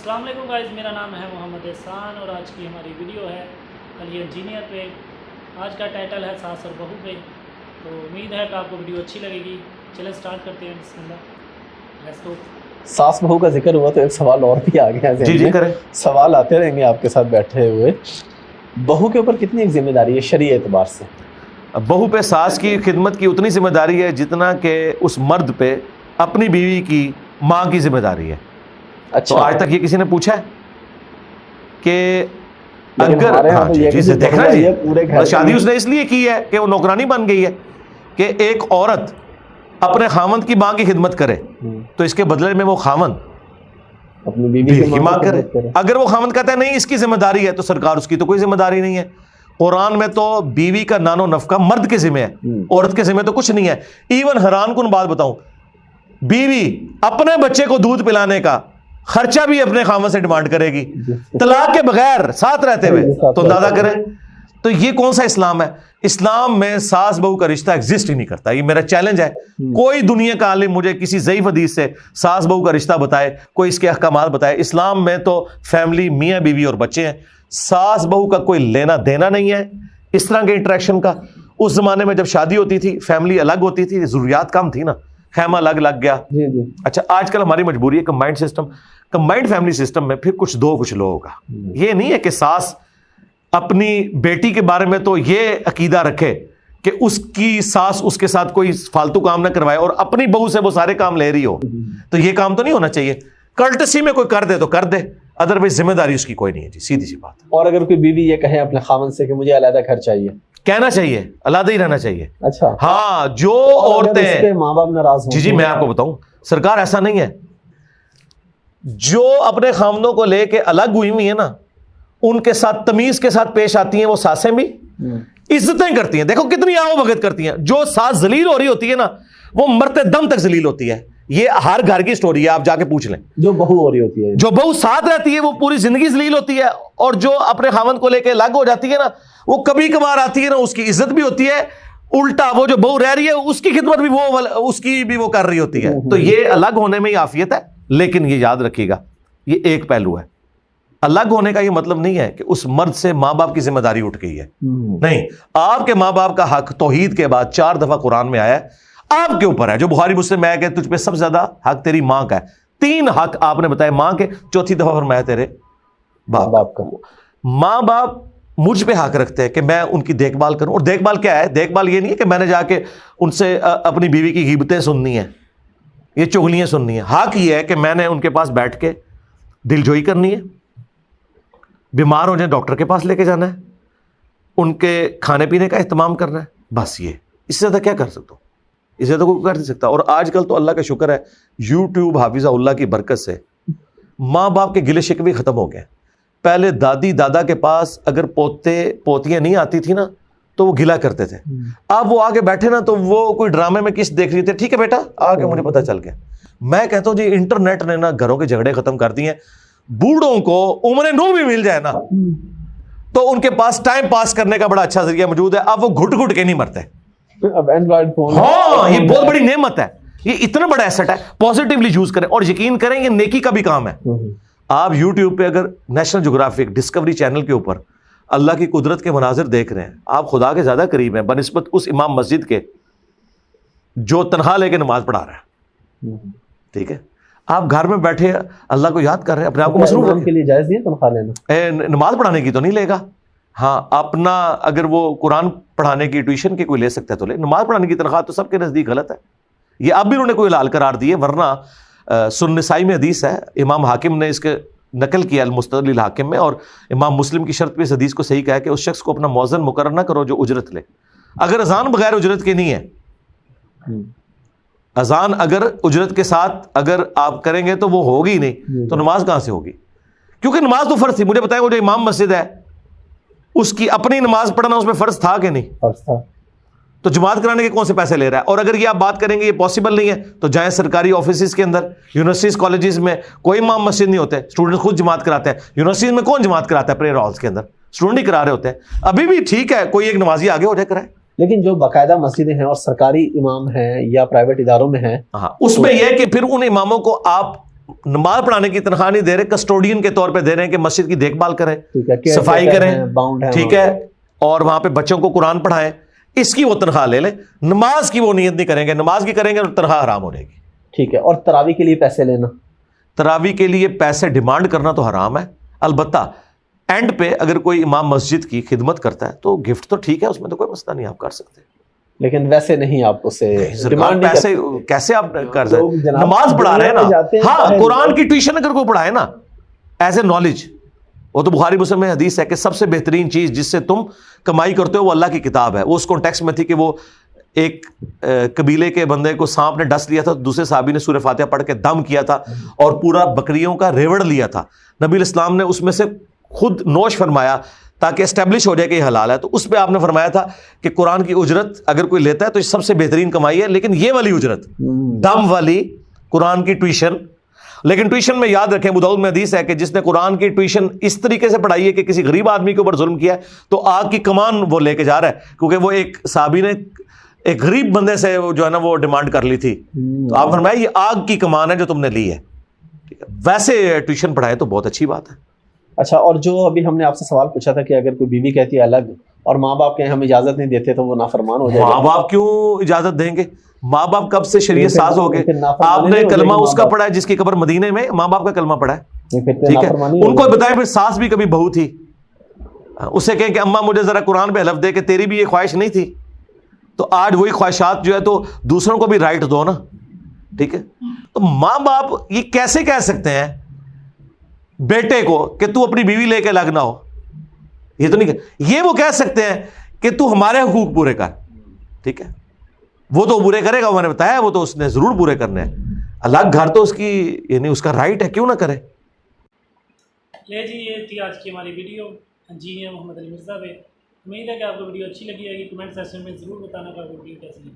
السلام علیکم گائز، میرا نام ہے محمد احسان اور آج کی ہماری ویڈیو ہے علی انجینئر پہ۔ آج کا ٹائٹل ہے ساس اور بہو پہ، تو امید ہے کہ آپ کو ویڈیو اچھی لگے گی۔ چلیں سٹارٹ کرتے ہیں، بسم اللہ، لیٹس گو۔ ساس بہو کا ذکر ہوا تو ایک سوال اور بھی آ گیا ذہن میں۔ جی کریں۔ سوال آتے رہیں گے آپ کے ساتھ بیٹھے ہوئے۔ بہو کے اوپر کتنی ایک ذمہ داری ہے شرعی اعتبار سے؟ بہو پہ ساس کی خدمت کی اتنی ذمہ داری ہے جتنا کہ اس مرد پہ اپنی بیوی کی ماں کی ذمہ داری ہے۔ اچھا، تو آج تک یہ کسی نے پوچھا ہے کہ اگر دیکھنا جی شادی اس نے اس لیے کی ہے کہ وہ نوکرانی بن گئی ہے کہ ایک عورت اپنے خاوند کی ماں کی خدمت کرے تو اس کے بدلے میں وہ خاوند اپنی بیوی کی ماں کرے۔ اگر وہ خاوند کہتا ہے نہیں اس کی ذمہ داری ہے تو سرکار اس کی تو کوئی ذمہ داری نہیں ہے۔ قرآن میں تو بیوی کا نان و نفقہ مرد کے ذمہ ہے، عورت کے ذمہ تو کچھ نہیں ہے۔ ایون حیران کن بات بتاؤں، بیوی اپنے بچے کو دودھ پلانے کا خرچہ بھی اپنے خاوند سے ڈیمانڈ کرے گی، طلاق کے بغیر ساتھ رہتے ہوئے، تو اندازہ کریں تو یہ کون سا اسلام ہے؟ اسلام میں ساس بہو کا رشتہ ایگزسٹ ہی نہیں کرتا۔ یہ میرا چیلنج ہے، کوئی دنیا کا عالم مجھے کسی ضعیف حدیث سے ساس بہو کا رشتہ بتائے، کوئی اس کے احکامات بتائے۔ اسلام میں تو فیملی میاں بیوی اور بچے ہیں، ساس بہو کا کوئی لینا دینا نہیں ہے اس طرح کے انٹریکشن کا۔ اس زمانے میں جب شادی ہوتی تھی فیملی الگ ہوتی تھی، ضروریات کم تھی نا، خیمہ الگ لگ گیا۔ اچھا آج کل ہماری مجبوری ہے combined system, combined family system میں پھر کچھ دو کچھ لوگوں کا یہ نہیں ہے کہ ساس اپنی بیٹی کے بارے میں تو یہ عقیدہ رکھے کہ اس کی ساس اس کے ساتھ کوئی فالتو کام نہ کروائے اور اپنی بہو سے وہ سارے کام لے رہی ہو، تو یہ کام تو نہیں ہونا چاہیے۔ کرٹسی میں کوئی کر دے تو کر دے، ادروائز ذمہ داری اس کی کوئی نہیں ہے جی، سیدھی سی بات۔ اور اگر کوئی بیوی یہ کہے اپنے خاوند سے کہ مجھے علیحدہ گھر چاہیے، کہنا چاہیے، علیحدہ ہی رہنا چاہیے۔ اچھا ہاں، جو عورتیں ماں باپ ناراض ہوں، جی میں آپ کو بتاؤں سرکار ایسا نہیں ہے، جو اپنے خاوندوں کو لے کے الگ ہوئی ہوئی ہیں نا، ان کے ساتھ تمیز کے ساتھ پیش آتی ہیں، وہ ساسیں بھی عزتیں کرتی ہیں۔ دیکھو کتنی آؤ بھگت کرتی ہیں۔ جو ساس ذلیل ہو رہی ہوتی ہے نا، وہ مرتے دم تک ذلیل ہوتی ہے۔ یہ ہر گھر کی سٹوری ہے، آپ جا کے پوچھ لیں۔ جو بہو ہو رہی ہوتی ہے، جو بہو ساتھ رہتی ہے وہ پوری زندگی ذلیل ہوتی ہے، اور جو اپنے خاوند کو لے کے الگ ہو جاتی ہے نا، وہ کبھی کبھار آتی ہے نا، اس کی عزت بھی ہوتی ہے، الٹا وہ جو بہو رہ رہی ہے اس کی خدمت بھی وہ اس کی بھی وہ کر رہی ہوتی ہے۔ تو یہ الگ ہونے میں ہی عافیت ہے، لیکن یہ یاد رکھیے گا یہ ایک پہلو ہے۔ الگ ہونے کا یہ مطلب نہیں ہے کہ اس مرد سے ماں باپ کی ذمہ داری اٹھ گئی ہے، نہیں۔ آپ کے ماں باپ کا حق توحید کے بعد 4 دفعہ قرآن میں آیا ہے، آپ کے اوپر ہے۔ جو بخاری مسلم میں آیا کہ تجھ پہ سب سے زیادہ حق تیری ماں کا ہے، 3 حق آپ نے بتایا ماں کے، 4تھی دفعہ فرمایا تیرے باپ کا۔ ماں باپ مجھ پہ حق رکھتے ہیں کہ میں ان کی دیکھ بھال کروں، اور دیکھ بھال کیا ہے؟ دیکھ بھال یہ نہیں ہے کہ میں نے جا کے ان سے اپنی بیوی کی غیبتیں سننی ہیں، یہ چغلیاں سننی ہیں۔ حق یہ ہے کہ میں نے ان کے پاس بیٹھ کے دل جوئی کرنی ہے، بیمار ہو جائیں ڈاکٹر کے پاس لے کے جانا ہے، ان کے کھانے پینے کا اہتمام کرنا ہے، بس یہ۔ اس سے زیادہ کیا کر سکتا ہوں؟ اس سے زیادہ کوئی کر نہیں سکتا۔ اور آج کل تو اللہ کا شکر ہے، یوٹیوب حافظہ اللہ کی برکت سے ماں باپ کے گلے شکوے ختم ہو گئے۔ پہلے دادی دادا کے پاس اگر پوتے پوتیاں نہیں آتی تھی نا تو وہ گلا کرتے تھے۔ اب وہ آگے بیٹھے نا تو وہ کوئی ڈرامے میں کس دیکھ رہی تھے، ٹھیک ہے بیٹا آگے مجھے پتہ چل گیا۔ میں کہتا ہوں جی انٹرنیٹ نے نا گھروں کے جھگڑے ختم کر دیے ہیں۔ بوڑھوں کو عمر نو بھی مل جائے نا تو ان کے پاس ٹائم پاس کرنے کا بڑا اچھا ذریعہ موجود ہے۔ اب وہ گھٹ گھٹ کے نہیں مرتے۔ اب اینڈرائڈ فون، ہاں یہ بہت بڑی نعمت ہے، یہ اتنا بڑا ایسٹ ہے، پازیٹیولی یوز کریں اور یقین کریں یہ نیکی کا بھی کام ہے۔ آپ یوٹیوب پہ اگر نیشنل جغرافک ڈسکوری چینل کے اوپر اللہ کی قدرت کے مناظر دیکھ رہے ہیں، آپ خدا کے زیادہ قریب ہیں بنسبت اس امام مسجد کے جو تنخواہ لے کے نماز پڑھا رہا ہے، ٹھیک ہے؟ آپ گھر میں بیٹھے اللہ کو یاد کر رہے ہیں، اپنے آپ کو مصروف رکھیں۔ کے لیے جائز نہیں ہے تنخواہ لینا؟ نماز پڑھانے کی تو نہیں لے گا، ہاں اپنا اگر وہ قرآن پڑھانے کی ٹیوشن کی کوئی لے سکتا ہے تو لے۔ نماز پڑھانے کی تنخواہ تو سب کے نزدیک غلط ہے، یہ اب بھی انہوں نے کوئی حلال قرار دی ہے، ورنہ سنن نسائی میں حدیث ہے، امام حاکم نے اس کے نقل کیا المستدرک للحاکم میں، اور امام مسلم کی شرط پہ اس حدیث کو صحیح کہا ہے کہ اس شخص کو اپنا مؤذن مقرر نہ کرو جو اجرت لے۔ اگر اذان بغیر اجرت کے نہیں ہے، اذان اگر اجرت کے ساتھ اگر آپ کریں گے تو وہ ہوگی نہیں، تو نماز کہاں سے ہوگی؟ کیونکہ نماز تو فرض تھی۔ مجھے بتائیں وہ جو امام مسجد ہے اس کی اپنی نماز پڑھنا اس میں فرض تھا کہ نہیں؟ فرض تھا۔ تو جماعت کرانے کے کون سے پیسے لے رہا ہے؟ اور اگر یہ آپ بات کریں گے یہ پاسبل نہیں ہے تو جائیں سرکاری آفیسز کے اندر، یونیورسٹیز کالجز میں کوئی امام مسجد نہیں ہوتے، اسٹوڈنٹ خود جماعت کراتے ہیں۔ یونیورسٹیز میں کون جماعت کراتا ہے؟ پریئر ہالز کے اندر اسٹوڈنٹ ہی کرا رہے ہوتے ہیں۔ ابھی بھی ٹھیک ہے کوئی ایک نمازی آگے ہو جائے کرائے، لیکن جو باقاعدہ مسجدیں ہیں اور سرکاری امام ہیں یا پرائیویٹ اداروں میں ہیں، ہاں اس میں یہ ہے کہ پھر ان اماموں کو آپ نماز پڑھانے کی تنخواہ نہیں دے رہے, کسٹوڈین کے طور پہ دے رہے ہیں کہ مسجد کی دیکھ بھال کریں, صفائی کریں, ٹھیک ہے, اور وہاں پہ بچوں کو قرآن پڑھائیں, اس کی وہ تنخواہ لے لیں. نماز کی وہ نیت نہیں کریں گے, نماز کی کریں گے تو تنخواہ حرام ہو جائے گی. ٹھیک ہے. اور تراویح کے لیے پیسے لینا, تراویح کے لیے پیسے ڈیمانڈ کرنا تو حرام ہے. البتہ اینڈ پہ اگر کوئی امام مسجد کی خدمت کرتا ہے تو گفٹ تو ٹھیک ہے, اس میں تو کوئی مسئلہ نہیں, آپ کر سکتے, لیکن ویسے نہیں آپ اسے ڈیمانڈ پیسے کیسے آپ کر سکتے. نماز پڑھا رہے ہیں نا, ہاں قرآن کی ٹیوشن اگر کوئی پڑھائے نا ایز اے نالج, وہ تو بخاری مسلم میں حدیث ہے کہ سب سے بہترین چیز جس سے تم کمائی کرتے ہو وہ اللہ کی کتاب ہے. وہ اس کانٹیکسٹ میں تھی کہ وہ ایک قبیلے کے بندے کو سانپ نے ڈس لیا تھا, دوسرے صحابی نے سورہ فاتحہ پڑھ کے دم کیا تھا اور پورا بکریوں کا ریوڑ لیا تھا. نبی الاسلام نے اس میں سے خود نوش فرمایا تاکہ اسٹیبلش ہو جائے کہ یہ حلال ہے. تو اس پہ آپ نے فرمایا تھا کہ قرآن کی اجرت اگر کوئی لیتا ہے تو یہ سب سے بہترین کمائی ہے, لیکن یہ والی اجرت دم والی قرآن کی ٹیوشن. لیکن ٹیوشن میں یاد رکھیں, ابو داؤد میں حدیث ہے کہ جس نے قرآن کی ٹیوشن اس طریقے سے پڑھائی ہے کہ کسی غریب آدمی کے اوپر ظلم کیا ہے تو آگ کی کمان وہ لے کے جا رہا ہے, کیونکہ وہ ایک صحابی نے ایک غریب بندے سے جو ہے نا وہ ڈیمانڈ کر لی تھی. تو آپ فرمایا یہ آگ کی کمان ہے جو تم نے لی ہے. ویسے ٹیوشن پڑھائے تو بہت اچھی بات ہے. اچھا, اور جو ابھی ہم نے آپ سے سوال پوچھا تھا کہ اگر کوئی بیوی کہتی ہے الگ اور ماں باپ کہیں ہم اجازت نہیں دیتے تو وہ نافرمان ہو جائے گا. ماں باپ کیوں اجازت دیں گے؟ ماں باپ کب سے شریعت ساز ہو گئے؟ آپ نے کلمہ اس کا پڑھا ہے جس کی قبر مدینے میں ماں باپ کا کلمہ پڑھا ہے, ٹھیک ہے, ان کو بتائیں پھر ساس بھی کبھی بہو تھی, اسے کہیں کہ اماں مجھے ذرا قرآن پہ حلف دے کہ تیری بھی یہ خواہش نہیں تھی, تو آج وہی خواہشات جو ہے تو دوسروں کو بھی رائٹ دو نا, ٹھیک ہے. تو ماں باپ یہ کیسے کہہ سکتے ہیں بیٹے کو کہ تو اپنی بیوی لے کے لگنا ہو؟ یہ تو نہیں, یہ وہ کہہ سکتے ہیں کہ تو ہمارے حقوق پورے کر, ٹھیک ہے. وہ تو پورے کرے گا, میں نے بتایا وہ تو اس نے ضرور پورے کرنے ہیں. الگ گھر تو اس کی یعنی اس کا رائٹ ہے, کیوں نہ کرے. لے جی, یہ تھی آج کی ہماری ویڈیو انجینئر محمد علی مرزا پہ. امید ہے کہ آپ کو ویڈیو اچھی لگی ہوگی. کمنٹ سیکشن میں ضرور بتانا کہ آپ کو ویڈیو کیسی لگی.